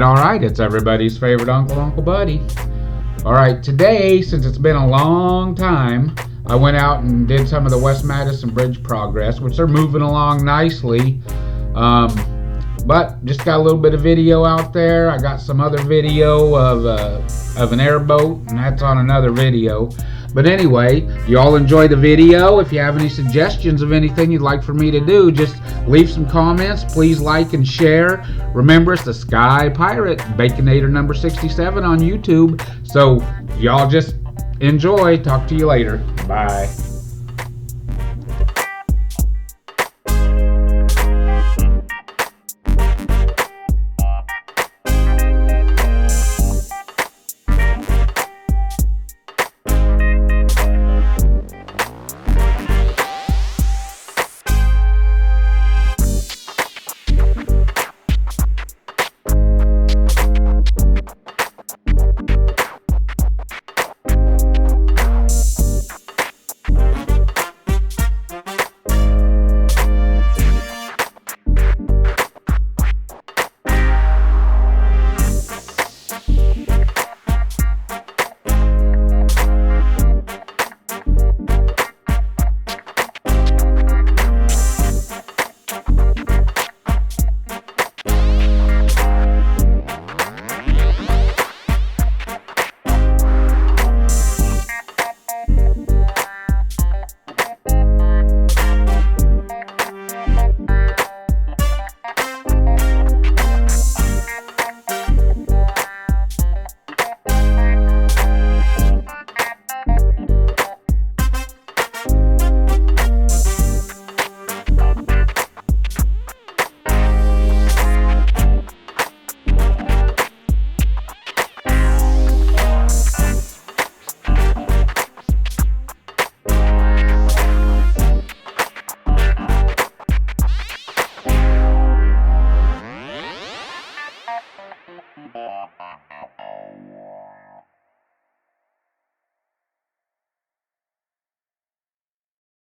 All right, it's everybody's favorite Uncle Buddy. All right, today, since it's been a long time, I went out and did some of the West Madison Bridge progress, which they're moving along nicely. But just got a little bit of video out there. I got some other video of an airboat, and that's on another video. But anyway, you all enjoy the video. If you have any suggestions of anything you'd like for me to do, just leave some comments. Please like and share. Remember, it's the Sky Pirate, Baconator number 67 on YouTube. So y'all just enjoy. Talk to you later. Bye.